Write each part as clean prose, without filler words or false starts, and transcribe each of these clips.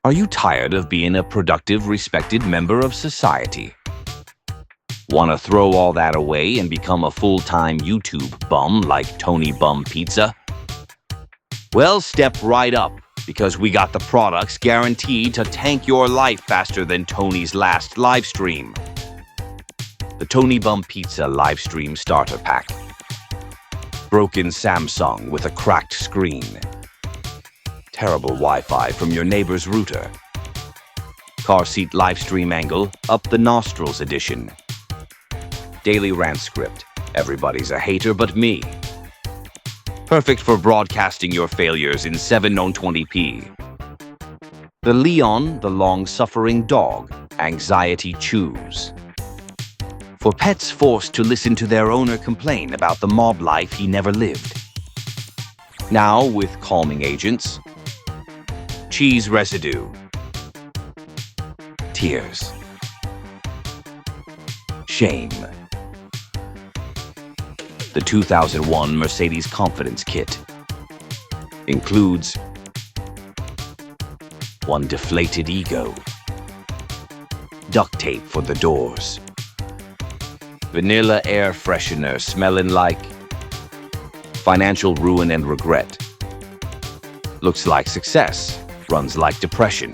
Are you tired of being a productive, respected member of society? Want to throw all that away and become a full-time YouTube bum like Tony Bum Pizza? Well, step right up, because we got the products guaranteed to tank your life faster than Tony's last livestream. The Tony Bum Pizza Livestream Starter Pack. Broken Samsung with a cracked screen. Terrible Wi-Fi from your neighbor's router. Car seat livestream angle, up the nostrils edition. Daily rant script. Everybody's a hater but me. Perfect for broadcasting your failures in 720p. The Leon, the long-suffering dog, anxiety chews. For pets forced to listen to their owner complain about the mob life he never lived. Now with calming agents. Cheese residue. Tears. Shame. The 2001 Mercedes Confidence Kit includes one deflated ego, duct tape for the doors, vanilla air freshener smelling like financial ruin and regret, looks like success, runs like depression,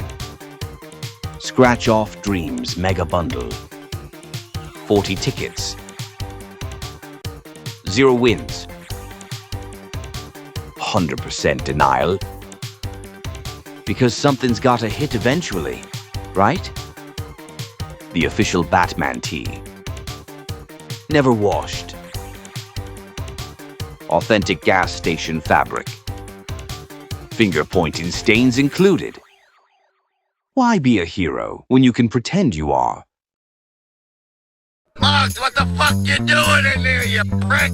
scratch off dreams mega bundle, 40 tickets, 0 wins, 100% denial, because something's gotta hit eventually, right? The official Batman tee. Never washed. Authentic gas station fabric. Finger-pointing stains included. Why be a hero when you can pretend you are? Mugs, what the fuck you doing in there, you prick?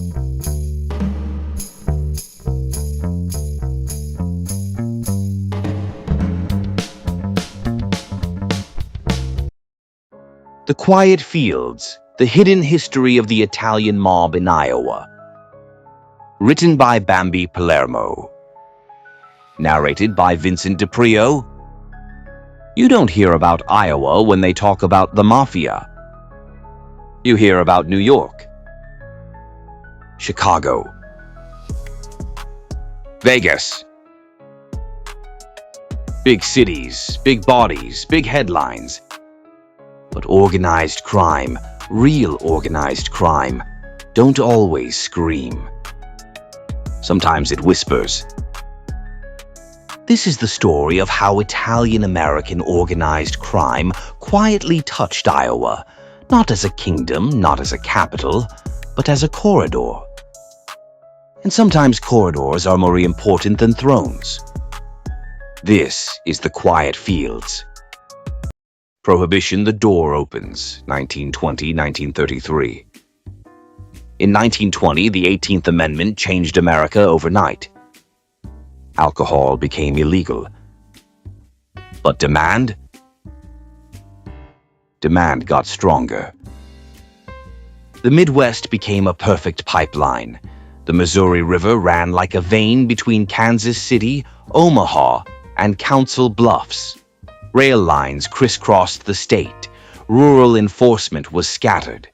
The Quiet Fields, the hidden history of the Italian mob in Iowa. Written by Bambi Palermo. Narrated by Vincent DiPrio. You don't hear about Iowa when they talk about the Mafia. You hear about New York, Chicago, Vegas. Big cities, big bodies, big headlines. But organized crime, real organized crime, don't always scream. Sometimes it whispers. This is the story of how Italian-American organized crime quietly touched Iowa, not as a kingdom, not as a capital, but as a corridor. And sometimes corridors are more important than thrones. This is the Quiet Fields. Prohibition, the door opens, 1920-1933. In 1920, the 18th Amendment changed America overnight. Alcohol became illegal. But demand? Demand got stronger. The Midwest became a perfect pipeline. The Missouri River ran like a vein between Kansas City, Omaha, and Council Bluffs. Rail lines crisscrossed the state. Rural enforcement was scattered.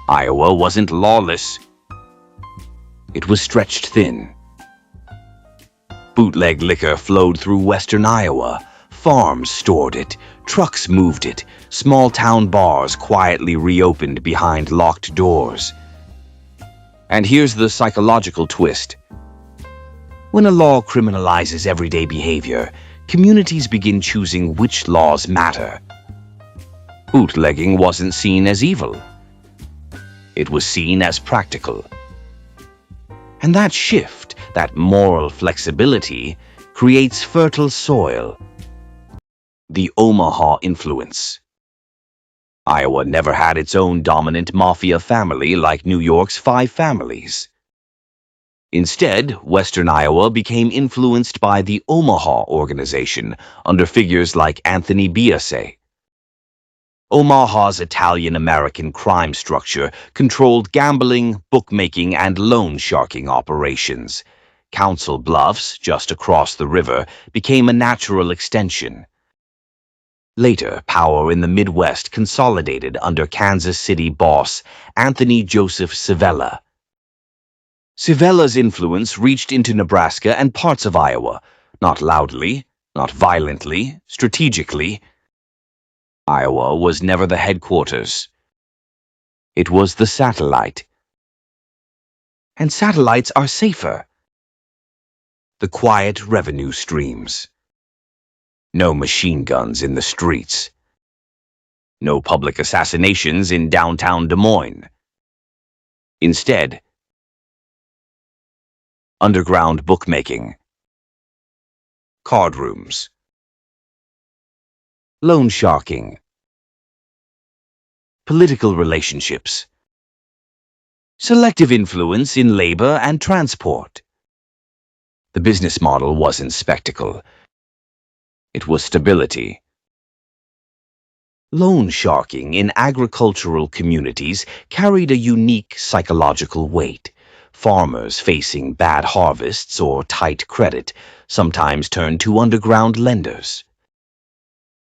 Iowa wasn't lawless. It was stretched thin. Bootleg liquor flowed through western Iowa. Farms stored it. Trucks moved it. Small-town bars quietly reopened behind locked doors. And here's the psychological twist. When a law criminalizes everyday behavior, communities begin choosing which laws matter. Bootlegging wasn't seen as evil. It was seen as practical. And that shift, that moral flexibility, creates fertile soil. The Omaha influence. Iowa never had its own dominant mafia family like New York's 5 families. Instead, Western Iowa became influenced by the Omaha organization under figures like Anthony Biase. Omaha's Italian-American crime structure controlled gambling, bookmaking, and loan sharking operations, Council Bluffs, just across the river, became a natural extension. Later, power in the Midwest consolidated under Kansas City boss Anthony Joseph Civella. Civella's influence reached into Nebraska and parts of Iowa, not loudly, not violently, strategically. Iowa was never the headquarters. It was the satellite. And satellites are safer. The quiet revenue streams. No machine guns in the streets. No public assassinations in downtown Des Moines. Instead, underground bookmaking, card rooms, loan sharking, political relationships, selective influence in labor and transport. The business model wasn't spectacle. It was stability. Loan sharking in agricultural communities carried a unique psychological weight. Farmers facing bad harvests or tight credit sometimes turned to underground lenders.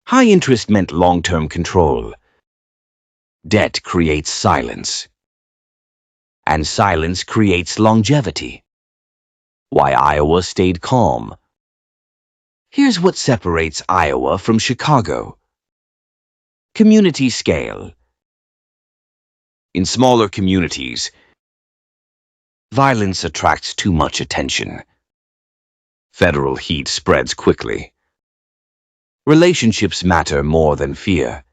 High interest meant long-term control. Debt creates silence. And silence creates longevity. Why Iowa stayed calm. Here's what separates Iowa from Chicago. Community scale. In smaller communities, violence attracts too much attention. Federal heat spreads quickly. Relationships matter more than fear.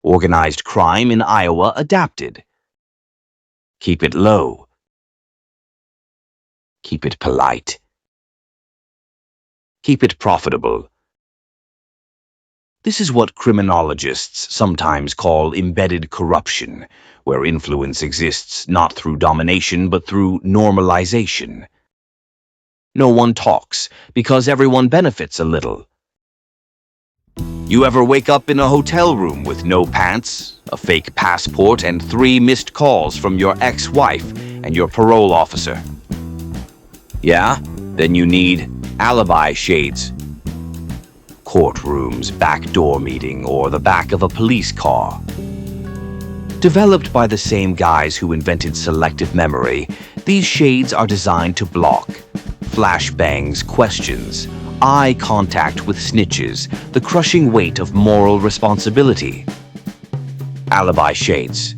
Organized crime in Iowa adapted. Keep it low. Keep it polite. Keep it profitable. This is what criminologists sometimes call embedded corruption, where influence exists not through domination but through normalization. No one talks because everyone benefits a little. You ever wake up in a hotel room with no pants, a fake passport, and 3 missed calls from your ex-wife and your parole officer? Yeah? Then you need alibi shades. Courtrooms, backdoor meeting, or the back of a police car. Developed by the same guys who invented selective memory, these shades are designed to block flashbangs, questions, eye contact with snitches, the crushing weight of moral responsibility. Alibi shades.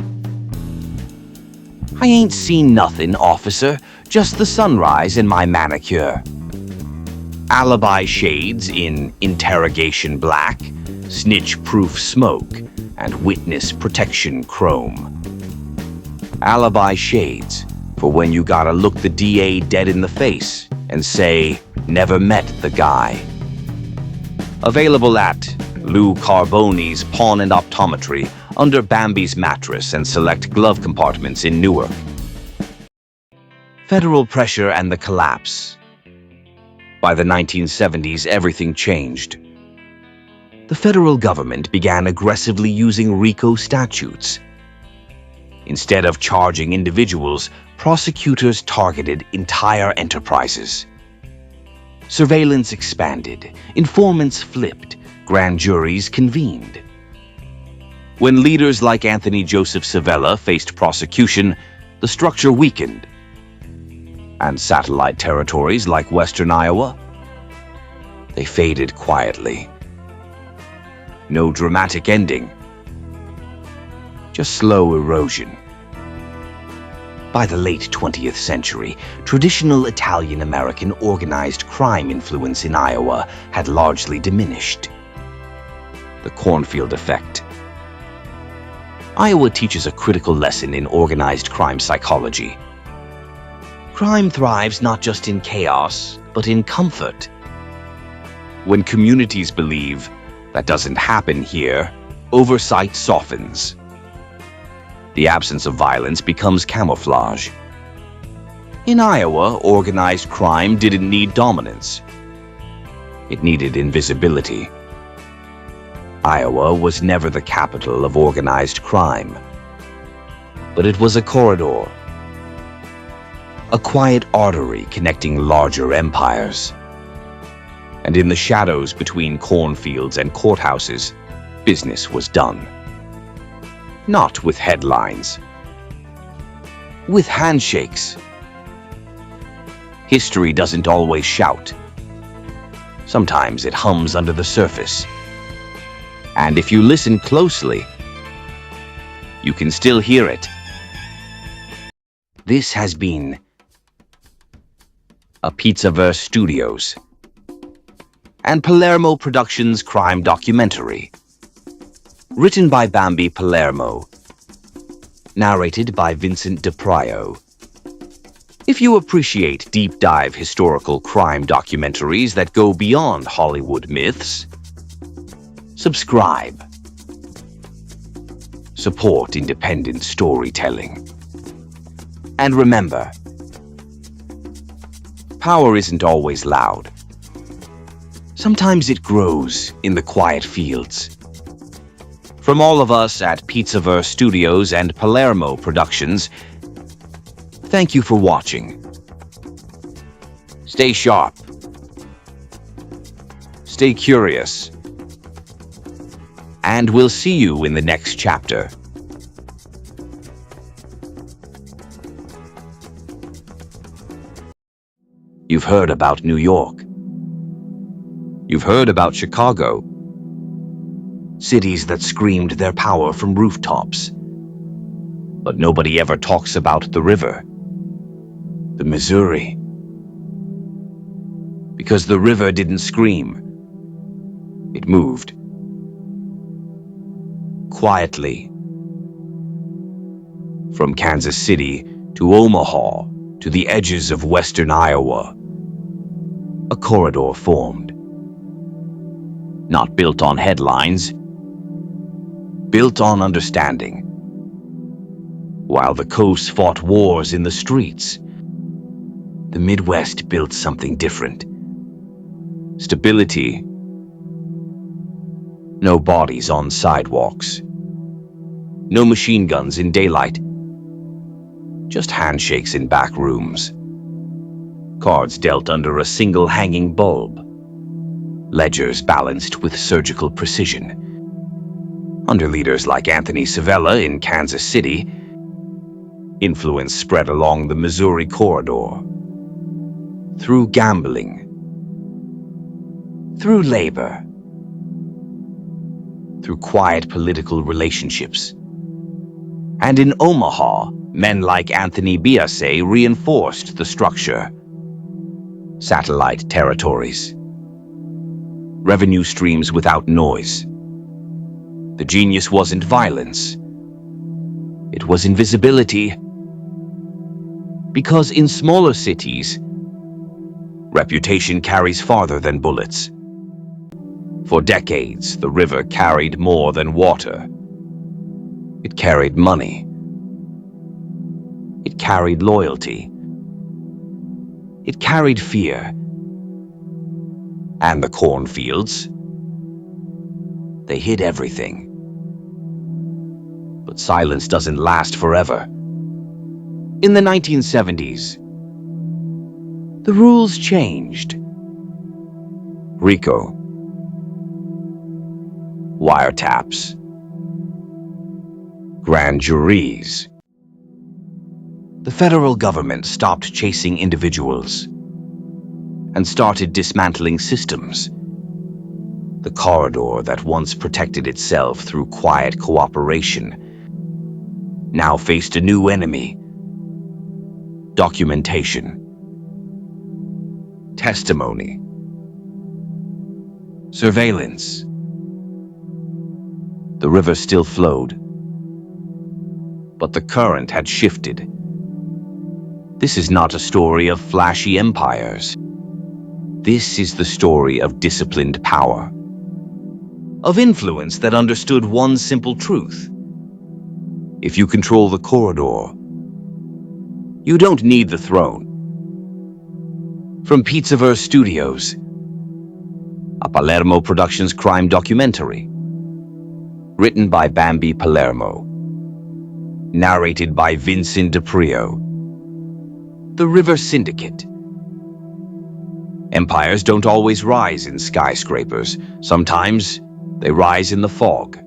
I ain't seen nothing, officer, just the sunrise and my manicure. Alibi shades in interrogation black, snitch-proof smoke, and witness protection chrome. Alibi shades for when you gotta look the DA dead in the face and say, never met the guy. Available at Lou Carboni's Pawn and Optometry, under Bambi's mattress and select glove compartments in Newark. Federal pressure and the collapse. By the 1970s, everything changed. The federal government began aggressively using RICO statutes. Instead of charging individuals, prosecutors targeted entire enterprises. Surveillance expanded, informants flipped, grand juries convened. When leaders like Anthony Joseph Civella faced prosecution, the structure weakened. And satellite territories like Western Iowa, they faded quietly. No dramatic ending, just slow erosion. By the late 20th century, traditional Italian-American organized crime influence in Iowa had largely diminished. The cornfield effect. Iowa teaches a critical lesson in organized crime psychology. Crime thrives not just in chaos, but in comfort. When communities believe, that doesn't happen here, oversight softens. The absence of violence becomes camouflage. In Iowa, organized crime didn't need dominance. It needed invisibility. Iowa was never the capital of organized crime, but it was a corridor. a quiet artery connecting larger empires. And in the shadows between cornfields and courthouses, business was done. Not with headlines, with handshakes. History doesn't always shout. Sometimes it hums under the surface. And if you listen closely, you can still hear it. This has been a Pizzaverse Studios and Palermo Productions crime documentary. Written by Bambi Palermo. Narrated by Vincent DePrio. If you appreciate deep dive historical crime documentaries that go beyond Hollywood myths, subscribe. Support independent storytelling. And remember, power isn't always loud. Sometimes it grows in the quiet fields. From all of us at Pizzaverse Studios and Palermo Productions, thank you for watching. Stay sharp. Stay curious. And we'll see you in the next chapter. You've heard about New York. You've heard about Chicago. Cities that screamed their power from rooftops. But nobody ever talks about the river. The Missouri. Because the river didn't scream. It moved. Quietly. From Kansas City to Omaha to the edges of western Iowa, a corridor formed. Not built on headlines, built on understanding. While the coast fought wars in the streets, the Midwest built something different. Stability. No bodies on sidewalks. No machine guns in daylight. Just handshakes in back rooms. Cards dealt under a single hanging bulb. Ledgers balanced with surgical precision. Under leaders like Anthony Savella in Kansas City, influence spread along the Missouri corridor. Through gambling. Through labor. Through quiet political relationships. And in Omaha, men like Anthony Biase reinforced the structure. Satellite territories. Revenue streams without noise. The genius wasn't violence. It was invisibility. Because in smaller cities, reputation carries farther than bullets. For decades, the river carried more than water. It carried money. It carried loyalty. It carried fear. And the cornfields, they hid everything. But silence doesn't last forever. In the 1970s, the rules changed. RICO. Wiretaps. Grand juries. The federal government stopped chasing individuals and started dismantling systems. The corridor that once protected itself through quiet cooperation now faced a new enemy. Documentation. Testimony. Surveillance. The river still flowed, but the current had shifted. This is not a story of flashy empires. This is the story of disciplined power. Of influence that understood one simple truth. If you control the corridor, you don't need the throne. From Pizzaverse Studios, a Palermo Productions crime documentary. Written by Bambi Palermo. Narrated by Vincent DePrio. The River Syndicate. Empires don't always rise in skyscrapers. Sometimes they rise in the fog.